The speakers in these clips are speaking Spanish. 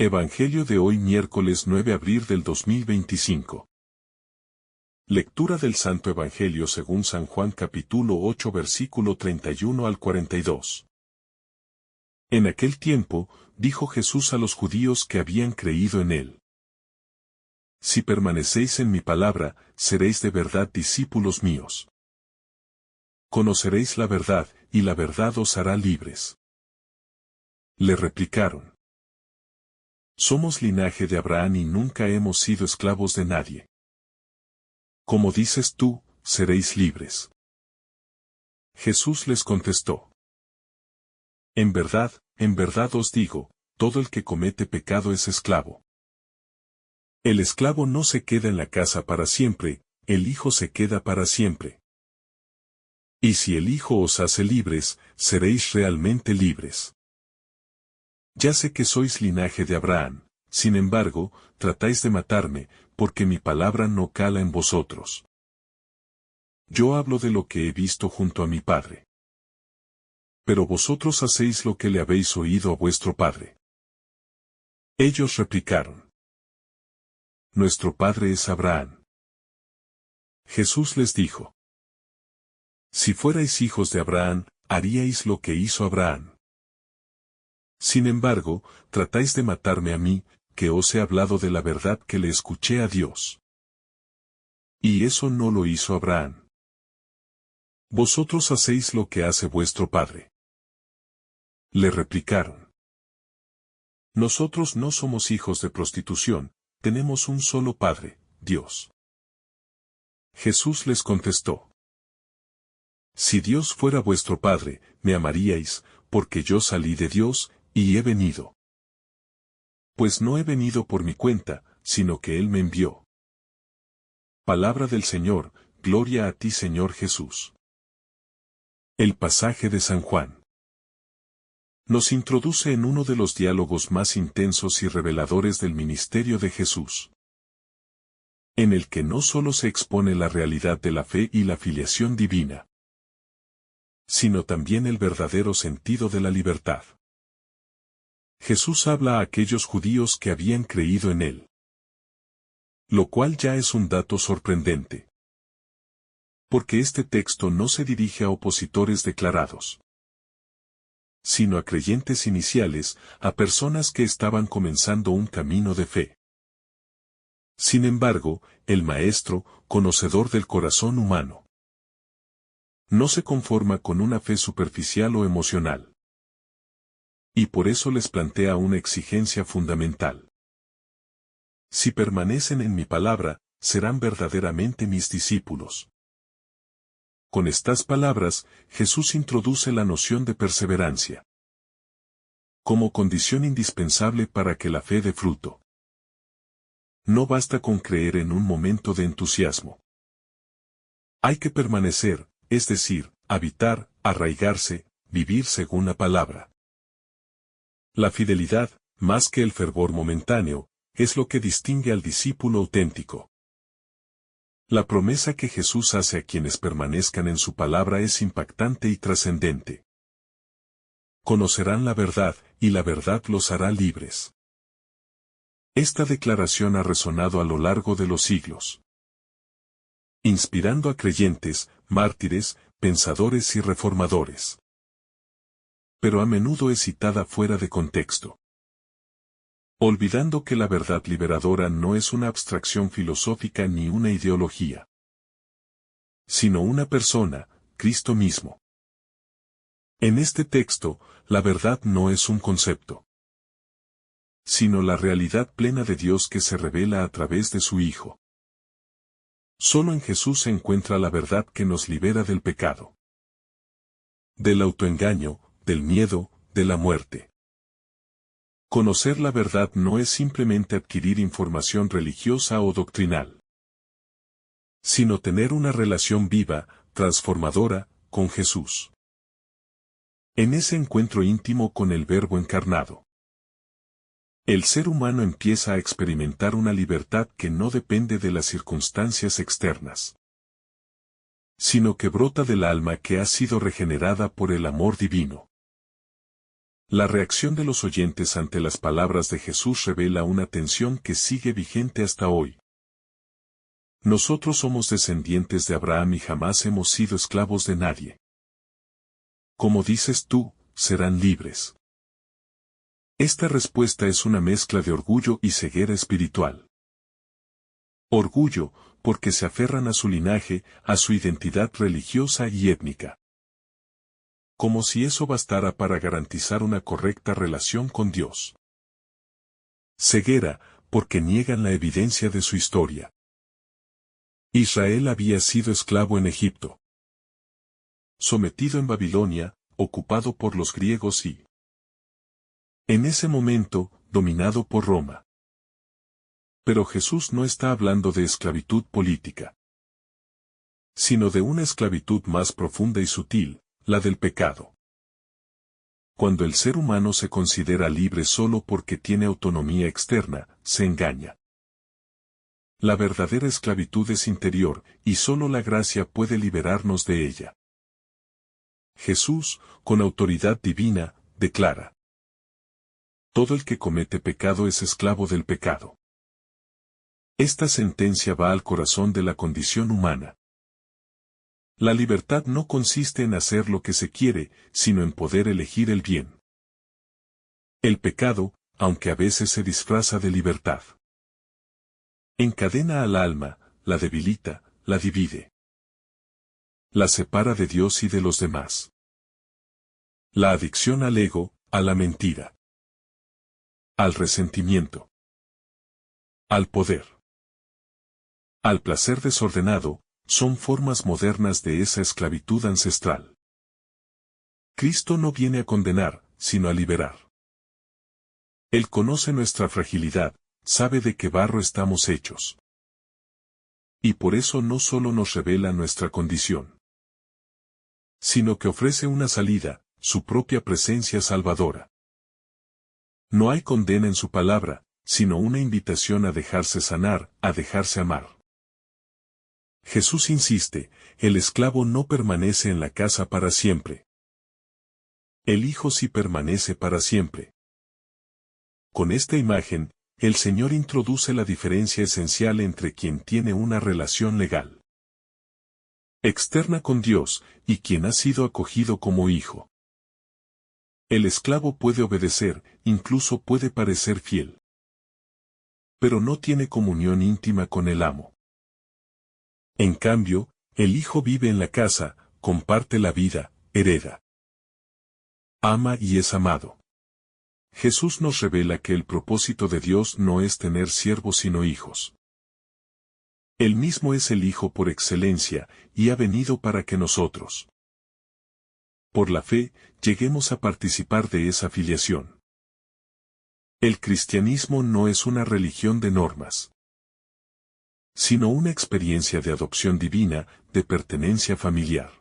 Evangelio de hoy miércoles 9 de abril del 2025. Lectura del Santo Evangelio según San Juan capítulo 8 versículo 31 al 42. En aquel tiempo, dijo Jesús a los judíos que habían creído en él: Si permanecéis en mi palabra, seréis de verdad discípulos míos. Conoceréis la verdad, y la verdad os hará libres. Le replicaron: Somos linaje de Abraham y nunca hemos sido esclavos de nadie. Como dices tú, seréis libres. Jesús les contestó: en verdad os digo, todo el que comete pecado es esclavo. El esclavo no se queda en la casa para siempre, el Hijo se queda para siempre. Y si el Hijo os hace libres, seréis realmente libres. Ya sé que sois linaje de Abraham, sin embargo, tratáis de matarme, porque mi palabra no cala en vosotros. Yo hablo de lo que he visto junto a mi Padre. Pero vosotros hacéis lo que le habéis oído a vuestro padre. Ellos replicaron: Nuestro padre es Abraham. Jesús les dijo: Si fuerais hijos de Abraham, haríais lo que hizo Abraham. Sin embargo, tratáis de matarme a mí, que os he hablado de la verdad que le escuché a Dios. Y eso no lo hizo Abraham. Vosotros hacéis lo que hace vuestro padre. Le replicaron: Nosotros no somos hijos de prostitución, tenemos un solo Padre, Dios. Jesús les contestó: Si Dios fuera vuestro Padre, me amaríais, porque yo salí de Dios, y he venido. Pues no he venido por mi cuenta, sino que Él me envió. Palabra del Señor, gloria a ti Señor Jesús. El pasaje de San Juan nos introduce en uno de los diálogos más intensos y reveladores del ministerio de Jesús, en el que no solo se expone la realidad de la fe y la filiación divina, sino también el verdadero sentido de la libertad. Jesús habla a aquellos judíos que habían creído en él, lo cual ya es un dato sorprendente, porque este texto no se dirige a opositores declarados, sino a creyentes iniciales, a personas que estaban comenzando un camino de fe. Sin embargo, el Maestro, conocedor del corazón humano, no se conforma con una fe superficial o emocional. Y por eso les plantea una exigencia fundamental. Si permanecen en mi palabra, serán verdaderamente mis discípulos. Con estas palabras, Jesús introduce la noción de perseverancia como condición indispensable para que la fe dé fruto. No basta con creer en un momento de entusiasmo. Hay que permanecer, es decir, habitar, arraigarse, vivir según la palabra. La fidelidad, más que el fervor momentáneo, es lo que distingue al discípulo auténtico. La promesa que Jesús hace a quienes permanezcan en su palabra es impactante y trascendente. Conocerán la verdad, y la verdad los hará libres. Esta declaración ha resonado a lo largo de los siglos, inspirando a creyentes, mártires, pensadores y reformadores. Pero a menudo es citada fuera de contexto, olvidando que la verdad liberadora no es una abstracción filosófica ni una ideología, sino una persona, Cristo mismo. En este texto, la verdad no es un concepto, sino la realidad plena de Dios que se revela a través de su Hijo. Solo en Jesús se encuentra la verdad que nos libera del pecado, del autoengaño, del miedo, de la muerte. Conocer la verdad no es simplemente adquirir información religiosa o doctrinal, sino tener una relación viva, transformadora, con Jesús. En ese encuentro íntimo con el Verbo encarnado, el ser humano empieza a experimentar una libertad que no depende de las circunstancias externas, sino que brota del alma que ha sido regenerada por el amor divino. La reacción de los oyentes ante las palabras de Jesús revela una tensión que sigue vigente hasta hoy. Nosotros somos descendientes de Abraham y jamás hemos sido esclavos de nadie. Como dices tú, serán libres. Esta respuesta es una mezcla de orgullo y ceguera espiritual. Orgullo, porque se aferran a su linaje, a su identidad religiosa y étnica. Como si eso bastara para garantizar una correcta relación con Dios. Ceguera, porque niegan la evidencia de su historia. Israel había sido esclavo en Egipto. Sometido en Babilonia, ocupado por los griegos y, en ese momento, dominado por Roma. Pero Jesús no está hablando de esclavitud política, sino de una esclavitud más profunda y sutil, la del pecado. Cuando el ser humano se considera libre solo porque tiene autonomía externa, se engaña. La verdadera esclavitud es interior, y solo la gracia puede liberarnos de ella. Jesús, con autoridad divina, declara: todo el que comete pecado es esclavo del pecado. Esta sentencia va al corazón de la condición humana. La libertad no consiste en hacer lo que se quiere, sino en poder elegir el bien. El pecado, aunque a veces se disfraza de libertad, encadena al alma, la debilita, la divide. La separa de Dios y de los demás. La adicción al ego, a la mentira, al resentimiento, al poder, al placer desordenado, son formas modernas de esa esclavitud ancestral. Cristo no viene a condenar, sino a liberar. Él conoce nuestra fragilidad, sabe de qué barro estamos hechos. Y por eso no solo nos revela nuestra condición, sino que ofrece una salida, su propia presencia salvadora. No hay condena en su palabra, sino una invitación a dejarse sanar, a dejarse amar. Jesús insiste, el esclavo no permanece en la casa para siempre. El Hijo sí permanece para siempre. Con esta imagen, el Señor introduce la diferencia esencial entre quien tiene una relación legal externa con Dios, y quien ha sido acogido como hijo. El esclavo puede obedecer, incluso puede parecer fiel, pero no tiene comunión íntima con el amo. En cambio, el hijo vive en la casa, comparte la vida, hereda, ama y es amado. Jesús nos revela que el propósito de Dios no es tener siervos sino hijos. Él mismo es el Hijo por excelencia, y ha venido para que nosotros, por la fe, lleguemos a participar de esa filiación. El cristianismo no es una religión de normas, sino una experiencia de adopción divina, de pertenencia familiar.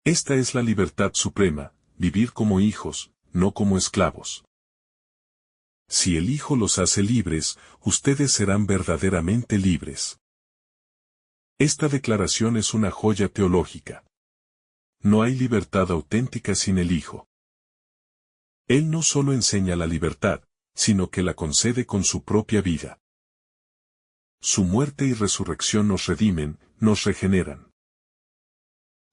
Esta es la libertad suprema, vivir como hijos, no como esclavos. Si el Hijo los hace libres, ustedes serán verdaderamente libres. Esta declaración es una joya teológica. No hay libertad auténtica sin el Hijo. Él no solo enseña la libertad, sino que la concede con su propia vida. Su muerte y resurrección nos redimen, nos regeneran.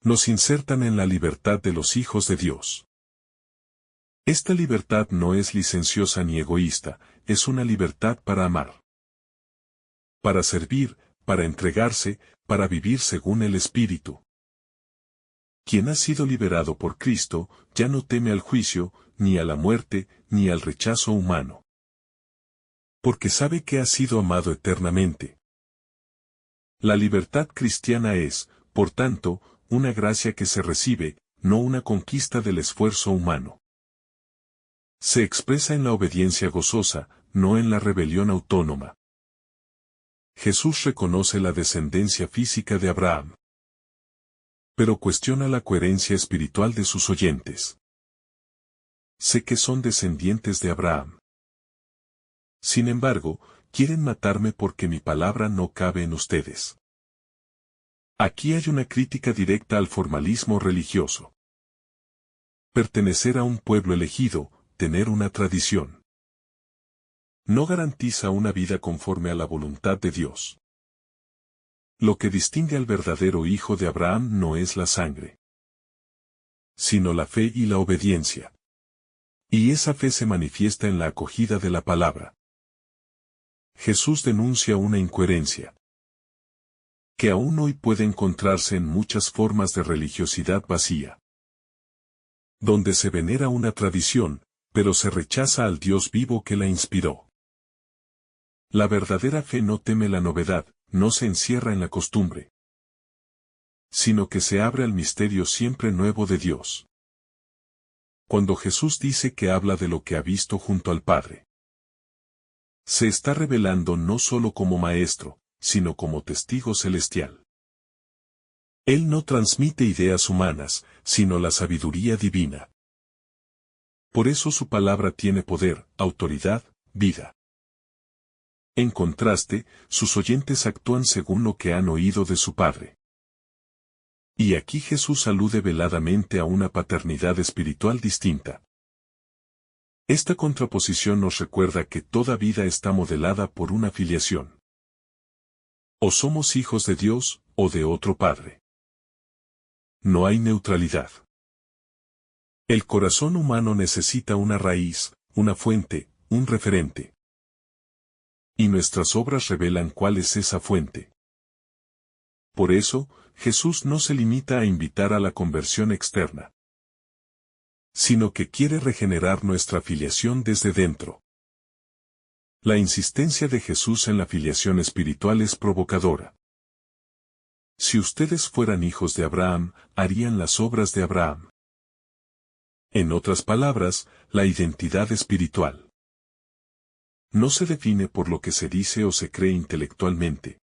Nos insertan en la libertad de los hijos de Dios. Esta libertad no es licenciosa ni egoísta, es una libertad para amar, para servir, para entregarse, para vivir según el Espíritu. Quien ha sido liberado por Cristo, ya no teme al juicio, ni a la muerte, ni al rechazo humano. Porque sabe que ha sido amado eternamente. La libertad cristiana es, por tanto, una gracia que se recibe, no una conquista del esfuerzo humano. Se expresa en la obediencia gozosa, no en la rebelión autónoma. Jesús reconoce la descendencia física de Abraham, pero cuestiona la coherencia espiritual de sus oyentes. Sé que son descendientes de Abraham. Sin embargo, quieren matarme porque mi palabra no cabe en ustedes. Aquí hay una crítica directa al formalismo religioso. Pertenecer a un pueblo elegido, tener una tradición, no garantiza una vida conforme a la voluntad de Dios. Lo que distingue al verdadero hijo de Abraham no es la sangre, sino la fe y la obediencia. Y esa fe se manifiesta en la acogida de la palabra. Jesús denuncia una incoherencia que aún hoy puede encontrarse en muchas formas de religiosidad vacía, donde se venera una tradición, pero se rechaza al Dios vivo que la inspiró. La verdadera fe no teme la novedad, no se encierra en la costumbre, sino que se abre al misterio siempre nuevo de Dios. Cuando Jesús dice que habla de lo que ha visto junto al Padre, se está revelando no solo como maestro, sino como testigo celestial. Él no transmite ideas humanas, sino la sabiduría divina. Por eso su palabra tiene poder, autoridad, vida. En contraste, sus oyentes actúan según lo que han oído de su Padre. Y aquí Jesús alude veladamente a una paternidad espiritual distinta. Esta contraposición nos recuerda que toda vida está modelada por una filiación. O somos hijos de Dios, o de otro Padre. No hay neutralidad. El corazón humano necesita una raíz, una fuente, un referente. Y nuestras obras revelan cuál es esa fuente. Por eso, Jesús no se limita a invitar a la conversión externa, sino que quiere regenerar nuestra filiación desde dentro. La insistencia de Jesús en la filiación espiritual es provocadora. Si ustedes fueran hijos de Abraham, harían las obras de Abraham. En otras palabras, la identidad espiritual no se define por lo que se dice o se cree intelectualmente,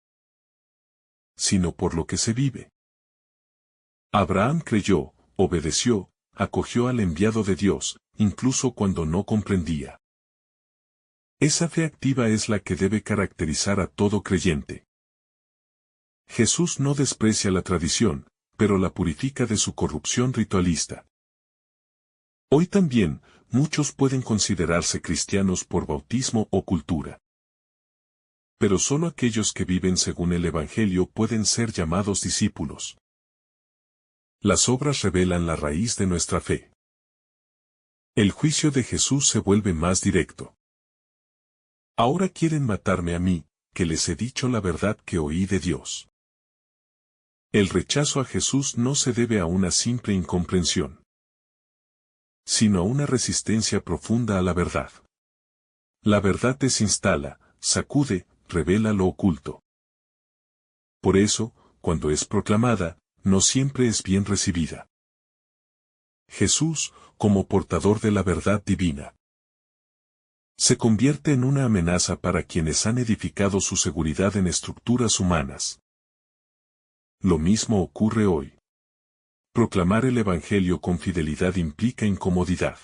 sino por lo que se vive. Abraham creyó, obedeció, acogió al enviado de Dios, incluso cuando no comprendía. Esa fe activa es la que debe caracterizar a todo creyente. Jesús no desprecia la tradición, pero la purifica de su corrupción ritualista. Hoy también, muchos pueden considerarse cristianos por bautismo o cultura. Pero solo aquellos que viven según el Evangelio pueden ser llamados discípulos. Las obras revelan la raíz de nuestra fe. El juicio de Jesús se vuelve más directo. Ahora quieren matarme a mí, que les he dicho la verdad que oí de Dios. El rechazo a Jesús no se debe a una simple incomprensión, sino a una resistencia profunda a la verdad. La verdad desinstala, sacude, revela lo oculto. Por eso, cuando es proclamada, no siempre es bien recibida. Jesús, como portador de la verdad divina, se convierte en una amenaza para quienes han edificado su seguridad en estructuras humanas. Lo mismo ocurre hoy. Proclamar el Evangelio con fidelidad implica incomodidad,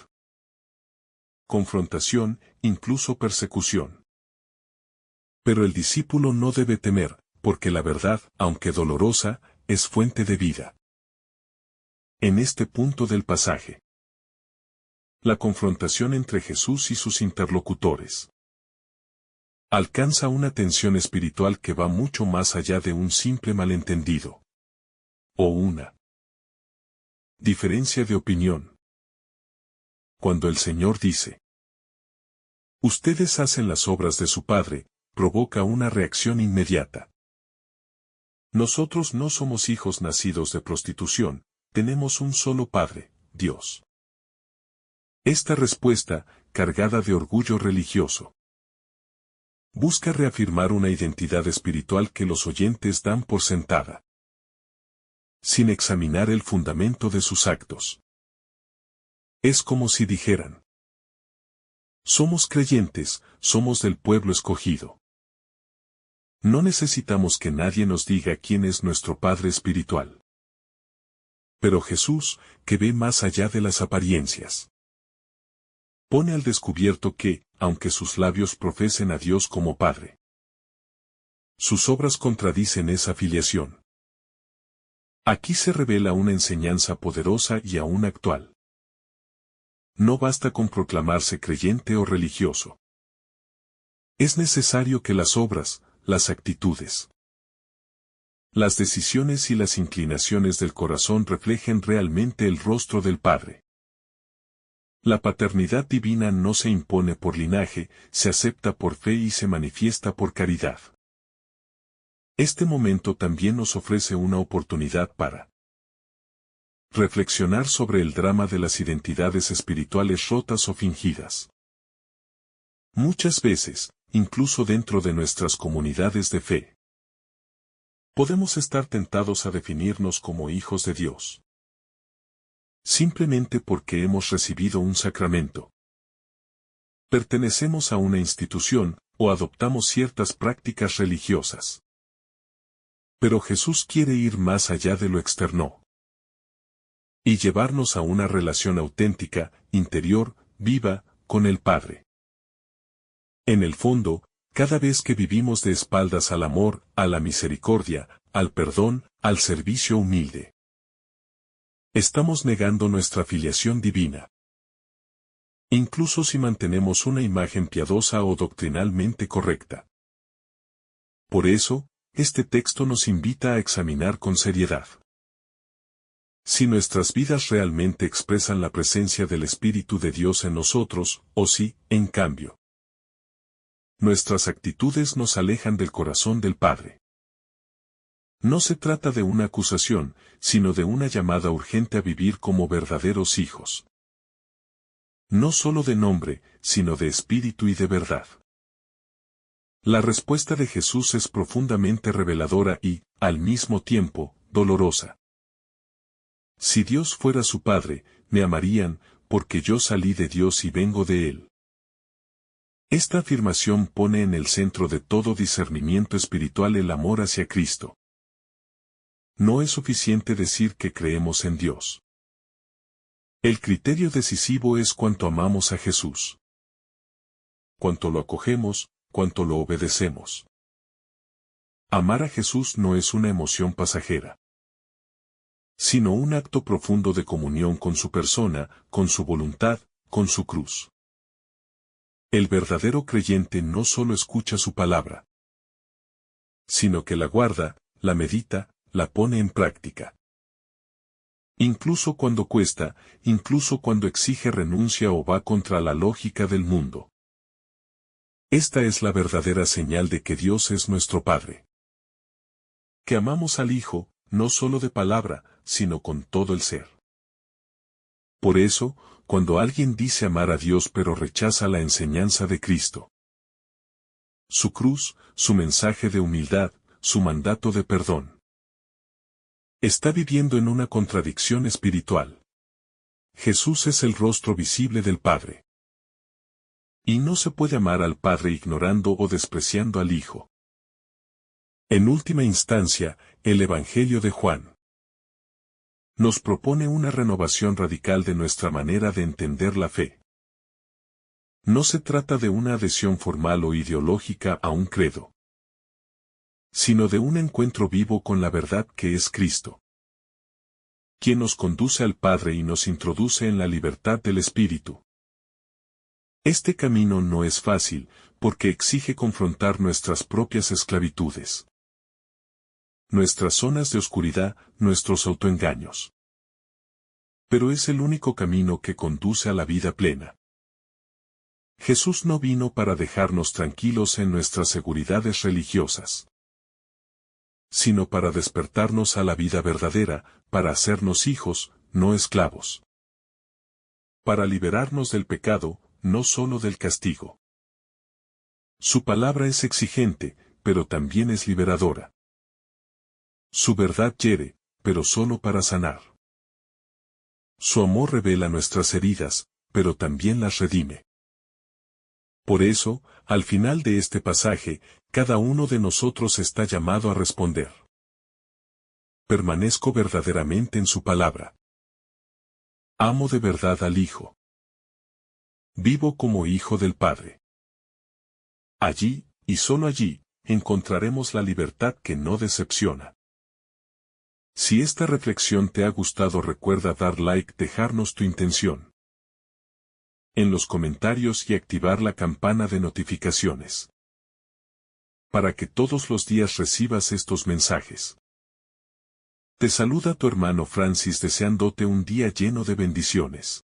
confrontación, incluso persecución. Pero el discípulo no debe temer, porque la verdad, aunque dolorosa, es fuente de vida. En este punto del pasaje, la confrontación entre Jesús y sus interlocutores alcanza una tensión espiritual que va mucho más allá de un simple malentendido o una diferencia de opinión. Cuando el Señor dice, ustedes hacen las obras de su Padre, provoca una reacción inmediata. Nosotros no somos hijos nacidos de prostitución, tenemos un solo Padre, Dios. Esta respuesta, cargada de orgullo religioso, busca reafirmar una identidad espiritual que los oyentes dan por sentada, sin examinar el fundamento de sus actos. Es como si dijeran, somos creyentes, somos del pueblo escogido. No necesitamos que nadie nos diga quién es nuestro Padre espiritual. Pero Jesús, que ve más allá de las apariencias, pone al descubierto que, aunque sus labios profesen a Dios como Padre, sus obras contradicen esa filiación. Aquí se revela una enseñanza poderosa y aún actual. No basta con proclamarse creyente o religioso. Es necesario que las obras, las actitudes, las decisiones y las inclinaciones del corazón reflejen realmente el rostro del Padre. La paternidad divina no se impone por linaje, se acepta por fe y se manifiesta por caridad. Este momento también nos ofrece una oportunidad para reflexionar sobre el drama de las identidades espirituales rotas o fingidas. Muchas veces, incluso dentro de nuestras comunidades de fe, podemos estar tentados a definirnos como hijos de Dios, simplemente porque hemos recibido un sacramento, pertenecemos a una institución, o adoptamos ciertas prácticas religiosas. Pero Jesús quiere ir más allá de lo externo y llevarnos a una relación auténtica, interior, viva, con el Padre. En el fondo, cada vez que vivimos de espaldas al amor, a la misericordia, al perdón, al servicio humilde, estamos negando nuestra filiación divina. Incluso si mantenemos una imagen piadosa o doctrinalmente correcta. Por eso, este texto nos invita a examinar con seriedad si nuestras vidas realmente expresan la presencia del Espíritu de Dios en nosotros, o si, en cambio, nuestras actitudes nos alejan del corazón del Padre. No se trata de una acusación, sino de una llamada urgente a vivir como verdaderos hijos. No solo de nombre, sino de espíritu y de verdad. La respuesta de Jesús es profundamente reveladora y, al mismo tiempo, dolorosa. Si Dios fuera su Padre, me amarían, porque yo salí de Dios y vengo de Él. Esta afirmación pone en el centro de todo discernimiento espiritual el amor hacia Cristo. No es suficiente decir que creemos en Dios. El criterio decisivo es cuánto amamos a Jesús. Cuánto lo acogemos, cuánto lo obedecemos. Amar a Jesús no es una emoción pasajera, sino un acto profundo de comunión con su persona, con su voluntad, con su cruz. El verdadero creyente no solo escucha su palabra, sino que la guarda, la medita, la pone en práctica. Incluso cuando cuesta, incluso cuando exige renuncia o va contra la lógica del mundo. Esta es la verdadera señal de que Dios es nuestro Padre. Que amamos al Hijo, no solo de palabra, sino con todo el ser. Por eso, cuando alguien dice amar a Dios pero rechaza la enseñanza de Cristo, su cruz, su mensaje de humildad, su mandato de perdón, está viviendo en una contradicción espiritual. Jesús es el rostro visible del Padre. Y no se puede amar al Padre ignorando o despreciando al Hijo. En última instancia, el Evangelio de Juan nos propone una renovación radical de nuestra manera de entender la fe. No se trata de una adhesión formal o ideológica a un credo, sino de un encuentro vivo con la verdad que es Cristo, quien nos conduce al Padre y nos introduce en la libertad del Espíritu. Este camino no es fácil, porque exige confrontar nuestras propias esclavitudes, nuestras zonas de oscuridad, nuestros autoengaños. Pero es el único camino que conduce a la vida plena. Jesús no vino para dejarnos tranquilos en nuestras seguridades religiosas, sino para despertarnos a la vida verdadera, para hacernos hijos, no esclavos. Para liberarnos del pecado, no solo del castigo. Su palabra es exigente, pero también es liberadora. Su verdad hiere, pero solo para sanar. Su amor revela nuestras heridas, pero también las redime. Por eso, al final de este pasaje, cada uno de nosotros está llamado a responder. Permanezco verdaderamente en su palabra. Amo de verdad al Hijo. Vivo como hijo del Padre. Allí, y solo allí, encontraremos la libertad que no decepciona. Si esta reflexión te ha gustado, recuerda dar like, dejarnos tu intención. en los comentarios y activar la campana de notificaciones, para que todos los días recibas estos mensajes. Te saluda tu hermano Francis deseándote un día lleno de bendiciones.